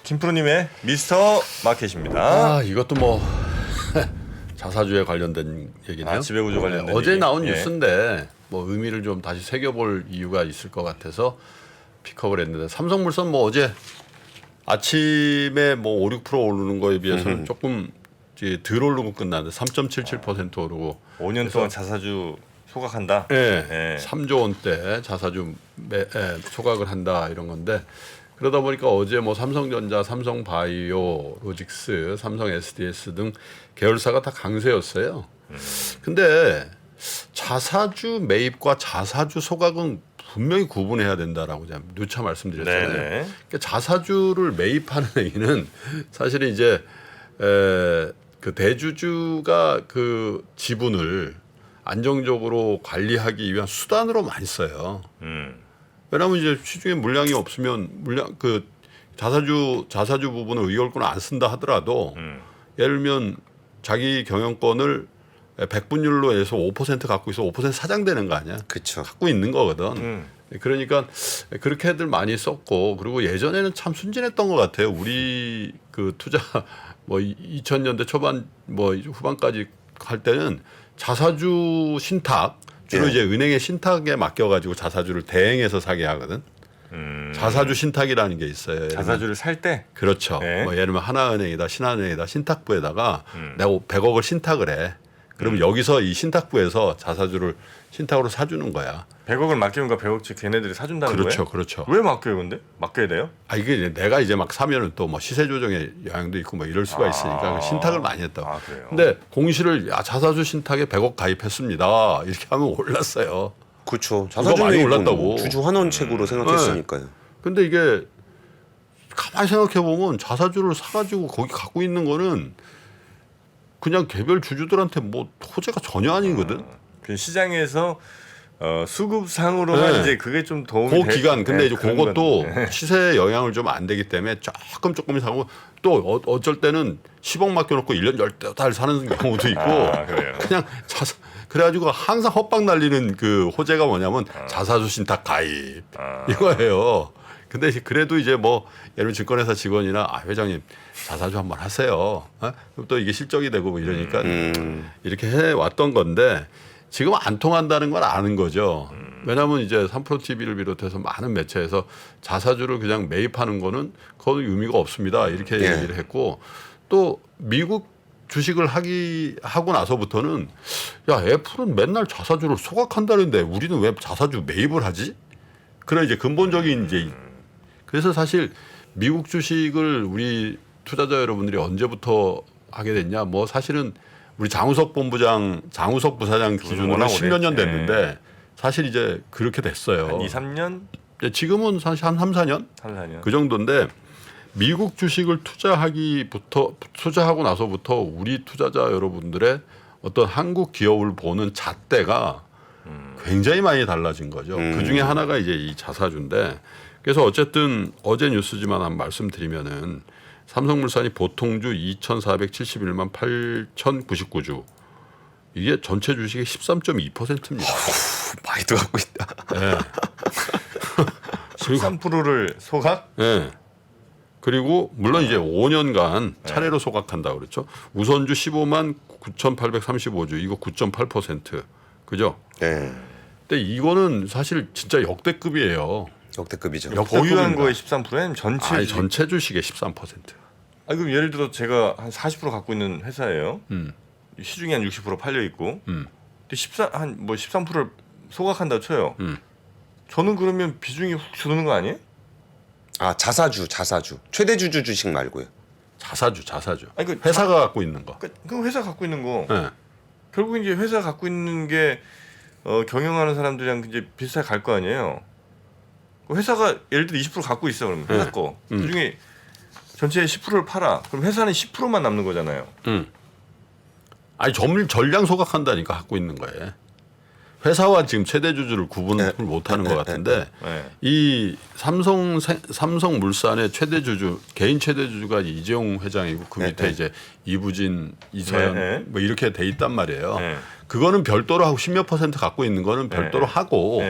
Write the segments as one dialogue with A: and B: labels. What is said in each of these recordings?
A: 김프로님의 미스터 마켓입니다.
B: 아 이것도 뭐 자사주에 관련된 얘기네요.
A: 아, 지배구조 관련된
B: 어제
A: 얘기.
B: 나온
A: 예.
B: 뉴스인데 뭐 의미를 좀 다시 새겨볼 이유가 있을 것 같아서 픽업을 했는데 삼성물산 뭐 어제 아침에 뭐 5, 6% 오르는 거에 비해서는 조금 이제 덜 오르고 끝났는데 3.77% 오르고
A: 5년 동안 자사주 소각한다.
B: 예,
A: 예.
B: 3조 원대 자사주 소각을 한다 이런 건데 그러다 보니까 어제 뭐 삼성전자, 삼성바이오, 로직스, 삼성 SDS 등 계열사가 다 강세였어요. 근데 자사주 매입과 자사주 소각은 분명히 구분해야 된다라고 제가 누차 말씀드렸잖아요.
A: 네네.
B: 그러니까 자사주를 매입하는 행위는 사실은 이제 그 대주주가 그 지분을 안정적으로 관리하기 위한 수단으로 많이 써요. 왜냐하면 이제 시중에 물량이 없으면 물량 그 자사주 부분을 의결권을 안 쓴다 하더라도 예를 들면 자기 경영권을 100분율로 해서 5% 갖고 있어 5% 사장되는 거 아니야?
C: 그렇죠.
B: 갖고 있는 거거든. 그러니까 그렇게들 많이 썼고 그리고 예전에는 참 순진했던 것 같아요. 우리 그 투자 뭐 2000년대 초반 뭐 후반까지 할 때는 자사주 신탁 주로
C: 예.
B: 이제 은행의 신탁에 맡겨가지고 자사주를 대행해서 사게 하거든. 자사주 신탁이라는 게 있어요.
A: 자사주를 살 때.
B: 그렇죠.
A: 네.
B: 뭐 예를 들면 하나은행이다, 신한은행이다 신탁부에다가 내가 100억을 신탁을 해. 그러면 여기서 이 신탁부에서 자사주를 신탁으로 사주는 거야.
A: 100억을 맡기면 그 100억씩 걔네들이 사준다는
B: 그렇죠,
A: 거예요?
B: 그렇죠.
A: 왜 맡겨요, 근데? 맡겨야 돼요?
B: 아 이게 이제 내가 이제 막 사면은 또 뭐 시세 조정의 영향도 있고 뭐 이럴 수가 있으니까 신탁을 많이 했다고.
A: 아, 그래요?
B: 근데 공시를 자사주 신탁에 100억 가입했습니다. 이렇게 하면 올랐어요.
C: 그렇죠.
B: 그거 많이
C: 자사주
B: 올랐다고.
C: 주주 환원책으로 생각했으니까요.
B: 근데 이게 가만히 생각해 보면 자사주를 사가지고 거기 갖고 있는 거는 그냥 개별 주주들한테 뭐 호재가 전혀 아니거든.
A: 그 시장에서 수급상으로만
B: 네.
A: 이제 그게 좀 도움이
B: 그 기간 근데
A: 네,
B: 이제
A: 그런
B: 그것도
A: 건데.
B: 시세에 영향을 좀 안 되기 때문에 조금 사고 또 어쩔 때는 10억 맡겨놓고 1년 10달 사는 경우도 있고
A: 아, 그래요?
B: 그냥 그래가지고 항상 헛방 날리는 그 호재가 뭐냐면 자사주 신탁 가입 이거예요. 근데 그래도 이제 뭐 예를 들면 증권회사 직원이나 회장님 자사주 한번 하세요. 그럼 또 이게 실적이 되고 뭐 이러니까 이렇게 해왔던 건데 지금 안 통한다는 걸 아는 거죠. 왜냐하면 이제 3프로TV를 비롯해서 많은 매체에서 자사주를 그냥 매입하는 거는 그건 의미가 없습니다. 이렇게 얘기를 했고 또 미국 주식을 하고 나서부터는 야 애플은 맨날 자사주를 소각한다는데 우리는 왜 자사주 매입을 하지? 그런 이제 근본적인 이제 그래서 사실 미국 주식을 우리 투자자 여러분들이 언제부터 하게 됐냐? 뭐 사실은 우리 장우석 부사장 기준으로
A: 워낙
B: 10몇 년
A: 오래
B: 됐는데 사실 이제 그렇게 됐어요.
A: 한 2, 3년?
B: 지금은 사실 한 3, 4년?
A: 3, 4년.
B: 그 정도인데 미국 주식을 투자하고 나서부터 우리 투자자 여러분들의 어떤 한국 기업을 보는 잣대가 굉장히 많이 달라진 거죠. 그 중에 하나가 이제 이 자사주인데 그래서 어쨌든 어제 뉴스지만 한 말씀드리면은 삼성물산이 보통주 2,471만 8,099주 이게 전체 주식의 13.2%입니다.
C: 많이 또 갖고 있다.
B: 네.
A: 13%를 소각?
B: 네. 그리고 물론 이제 5년간 차례로 소각한다 그렇죠. 우선주 15만 9,835주 이거 9.8% 그죠?
C: 네.
B: 근데 이거는 사실 진짜 역대급이에요.
C: 역대급이죠.
A: 보유한 거에 13%는 전체
B: 아니
A: 주식.
B: 전체 주식의 13%.
A: 아니 그럼 예를 들어 제가 한 40% 갖고 있는 회사예요. 시중에 한 60% 팔려 있고. 근데 13%를 소각한다 쳐요. 저는 그러면 비중이 훅 줄는 거 아니에요?
C: 아 자사주 최대 주주 주식 말고요.
B: 자사주.
A: 아니, 그
B: 회사가 갖고 있는 거.
A: 그럼 회사 갖고 있는 거.
B: 네.
A: 결국 이제 회사 갖고 있는 게 경영하는 사람들이랑 이제 비슷하게 갈 거 아니에요. 그 회사가 예를 들어 20% 갖고 있어 그러면 회사 거. 그중에 전체의 10%를 팔아. 그럼 회사는 10%만 남는 거잖아요.
B: 아니 전량 소각한다니까 갖고 있는 거예요. 회사와 지금 최대 주주를 구분을 못하는 것 같은데
A: 네.
B: 이 삼성물산의 최대 주주 개인 최대 주주가 이재용 회장이고 그 밑에 이제 이부진, 이서연 뭐 이렇게 돼 있단 말이에요.
A: 네.
B: 그거는 별도로 하고 10몇 % 갖고 있는 거는 별도로 하고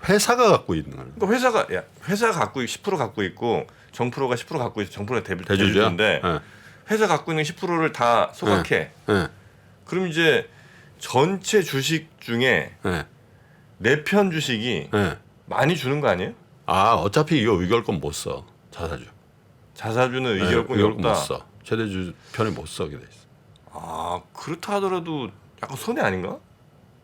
B: 회사가 갖고 있는 거예요.
A: 그러니까 회사가 갖고 10% 갖고 있고 정프로가 10% 갖고 있어. 정프로가
B: 대주주야?
A: 대주주인데
B: 예.
A: 회사 갖고 있는 10%를 다 소각해.
B: 예.
A: 그럼 이제 전체 주식 중에
B: 예.
A: 내 편 주식이
B: 예.
A: 많이 주는 거 아니에요?
B: 아 어차피 이거 의결권 못 써. 자사주.
A: 자사주는
B: 예,
A: 의결권이 없다.
B: 못 써. 최대주 편에 못 써게 돼 있어.
A: 아 그렇다 하더라도 약간 손해 아닌가?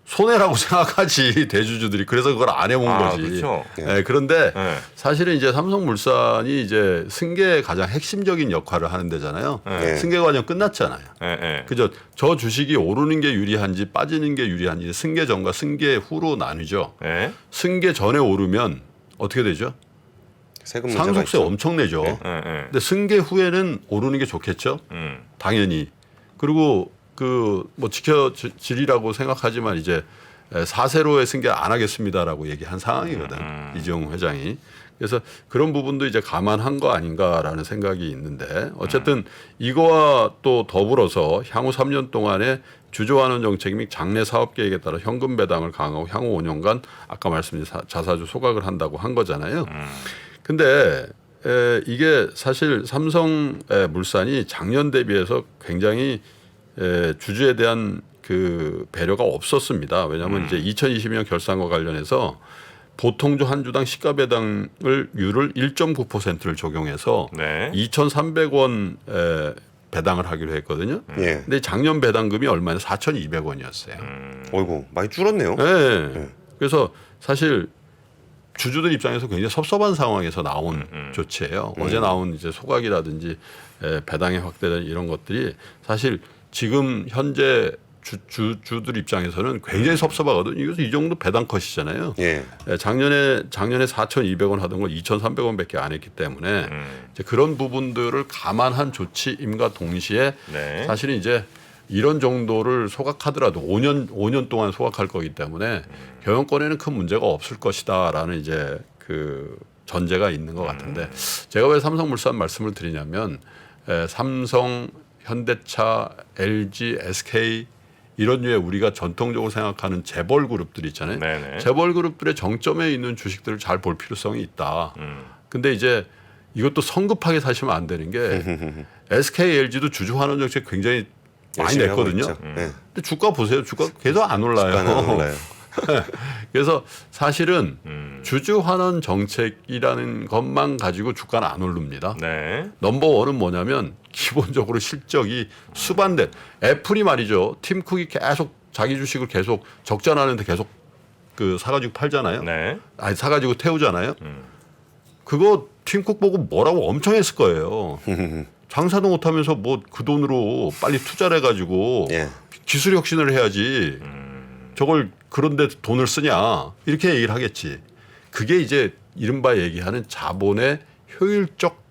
B: 손해라고 생각하지 대주주들이. 그래서 그걸 안 해본 거지.
A: 그렇죠.
B: 예, 그런데
A: 네.
B: 사실은 이제 삼성물산이 이제 승계의 가장 핵심적인 역할을 하는 데잖아요.
C: 네.
B: 승계 과정 끝났잖아요.
A: 예.
B: 그죠? 저 주식이 오르는 게 유리한지 빠지는 게 유리한지 승계 전과 승계 후로 나뉘죠.
A: 예.
B: 승계 전에 오르면 어떻게 되죠?
C: 세금 문제가
B: 상속세
C: 있죠.
B: 엄청 내죠.
A: 예.
B: 근데 승계 후에는 오르는 게 좋겠죠. 당연히. 그리고 그 뭐 지켜지리라고 생각하지만 이제 4세로의 승계 안 하겠습니다라고 얘기한 상황이거든. 이재용 회장이. 그래서 그런 부분도 이제 감안한 거 아닌가라는 생각이 있는데 어쨌든 이거와 또 더불어서 향후 3년 동안에 주주환원 정책 및 장래 사업 계획에 따라 현금 배당을 강화하고 향후 5년간 아까 말씀드린 자사주 소각을 한다고 한 거잖아요. 근데 이게 사실 삼성물산이 작년 대비해서 굉장히 주주에 대한 그 배려가 없었습니다. 왜냐하면 이제 2020년 결산과 관련해서 보통주 한 주당 시가 배당을 율을 1.9%를 적용해서
A: 네.
B: 2,300원 배당을 하기로 했거든요.
C: 예.
B: 근데 작년 배당금이 얼마냐? 4,200원이었어요.
C: 어이구 많이 줄었네요.
B: 네. 그래서 사실 주주들 입장에서 굉장히 섭섭한 상황에서 나온 조치예요. 어제 나온 이제 소각이라든지 배당의 확대된 이런 것들이 사실 지금 현재 주주들 입장에서는 굉장히 섭섭하거든요. 이것이 이 정도 배당 컷이잖아요.
C: 예.
B: 작년에 4,200원 하던 걸 2,300원밖에 안 했기 때문에 이제 그런 부분들을 감안한 조치임과 동시에
A: 네.
B: 사실은 이제 이런 정도를 소각하더라도 5년 동안 소각할 거기 때문에 경영권에는 큰 문제가 없을 것이다라는 이제 그 전제가 있는 것 같은데 제가 왜 삼성물산 말씀을 드리냐면 삼성, 현대차, LG, SK 이런 류의 우리가 전통적으로 생각하는 재벌 그룹들 있잖아요.
A: 네네.
B: 재벌 그룹들의 정점에 있는 주식들을 잘 볼 필요성이 있다. 근데 이제 이것도 성급하게 사시면 안 되는 게 SK, LG도 주주 환원 정책 굉장히 많이
C: 열심히 하고
B: 냈거든요.
C: 있죠. 예.
B: 근데 주가 보세요. 주가 계속 안 올라요.
C: 주가는 안 올라요.
B: 그래서 사실은 주주 환원 정책이라는 것만 가지고 주가는 안 오릅니다.
A: 네.
B: 넘버원은 뭐냐면 기본적으로 실적이 수반된 애플이 말이죠. 팀 쿡이 계속 자기 주식을 계속 적자나는데 계속 그 사가지고 팔잖아요.
A: 네.
B: 아니 사가지고 태우잖아요. 그거 팀쿡 보고 뭐라고 엄청 했을 거예요. 장사도 못하면서 뭐 그 돈으로 빨리 투자를 해가지고
C: 예.
B: 기술 혁신을 해야지. 저걸 그런데 돈을 쓰냐 이렇게 얘기를 하겠지. 그게 이제 이른바 얘기하는 자본의 효율적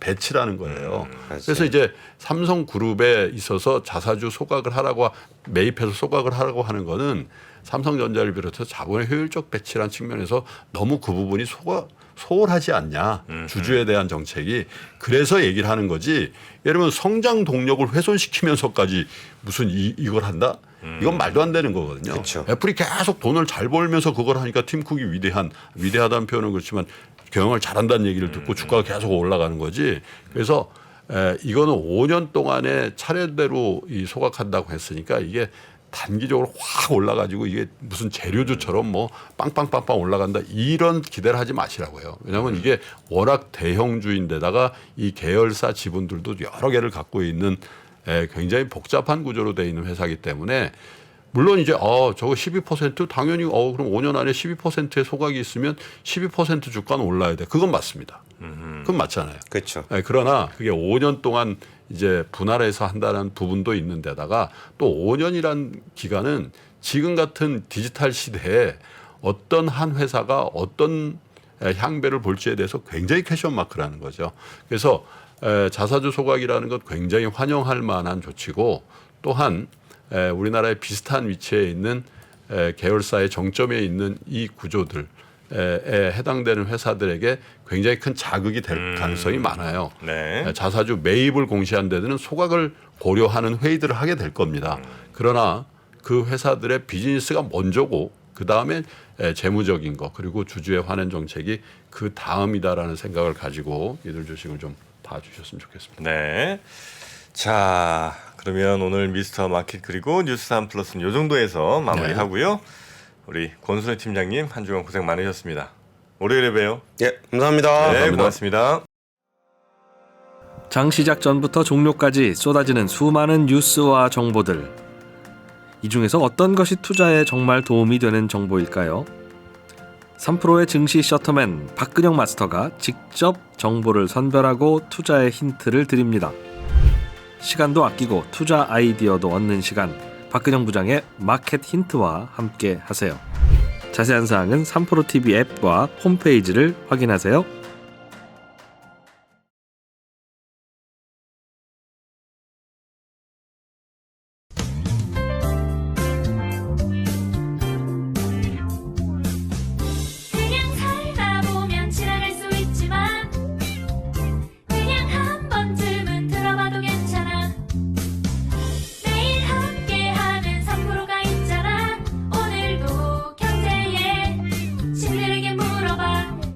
B: 배치라는 거예요. 그래서 이제 삼성그룹에 있어서 자사주 소각을 하라고 매입해서 소각을 하라고 하는 거는 삼성전자를 비롯해서 자본의 효율적 배치라는 측면에서 너무 그 부분이 소홀하지 않냐. 주주에 대한 정책이. 그래서 얘기를 하는 거지. 예를 들면 성장 동력을 훼손시키면서까지 무슨 이걸 한다? 이건 말도 안 되는 거거든요.
C: 그쵸.
B: 애플이 계속 돈을 잘 벌면서 그걸 하니까 팀쿡이 위대하다는 표현은 그렇지만 경영을 잘한다는 얘기를 듣고 주가가 계속 올라가는 거지. 그래서 이거는 5년 동안에 차례대로 이 소각한다고 했으니까 이게 단기적으로 확 올라가지고 이게 무슨 재료주처럼 뭐 빵빵빵빵 올라간다 이런 기대를 하지 마시라고요. 왜냐하면 이게 워낙 대형주인데다가 이 계열사 지분들도 여러 개를 갖고 있는 굉장히 복잡한 구조로 되어 있는 회사이기 때문에 물론 이제 저거 12% 당연히 그럼 5년 안에 12%의 소각이 있으면 12% 주가는 올라야 돼. 그건 맞습니다. 그건 맞잖아요.
C: 그렇죠.
B: 그러나 그게 5년 동안 이제 분할해서 한다는 부분도 있는데다가 또 5년이란 기간은 지금 같은 디지털 시대에 어떤 한 회사가 어떤 향배를 볼지에 대해서 굉장히 퀘션 마크라는 거죠. 그래서 자사주 소각이라는 것 굉장히 환영할 만한 조치고 또한 우리나라의 비슷한 위치에 있는 계열사의 정점에 있는 이 구조들에 해당되는 회사들에게 굉장히 큰 자극이 될 가능성이 많아요.
A: 네.
B: 자사주 매입을 공시한 데는 소각을 고려하는 회의들을 하게 될 겁니다. 그러나 그 회사들의 비즈니스가 먼저고 그 다음에 재무적인 거 그리고 주주의 환원 정책이 그 다음이다라는 생각을 가지고 이들 주식을 좀 봐주셨으면 좋겠습니다.
A: 네. 자, 그러면 오늘 미스터 마켓 그리고 뉴스3 플러스는 이 정도에서 마무리하고요. 우리 권순혜 팀장님 한 주간 고생 많으셨습니다. 월요일에 봬요.
C: 예, 감사합니다.
A: 네, 고맙습니다.
D: 장 시작 전부터 종료까지 쏟아지는 수많은 뉴스와 정보들. 이 중에서 어떤 것이 투자에 정말 도움이 되는 정보일까요? 3프로의 증시 셔터맨 박근영 마스터가 직접 정보를 선별하고 투자의 힌트를 드립니다. 시간도 아끼고 투자 아이디어도 얻는 시간, 박근영 부장의 마켓 힌트와 함께 하세요. 자세한 사항은 3프로 TV 앱과 홈페이지를 확인하세요.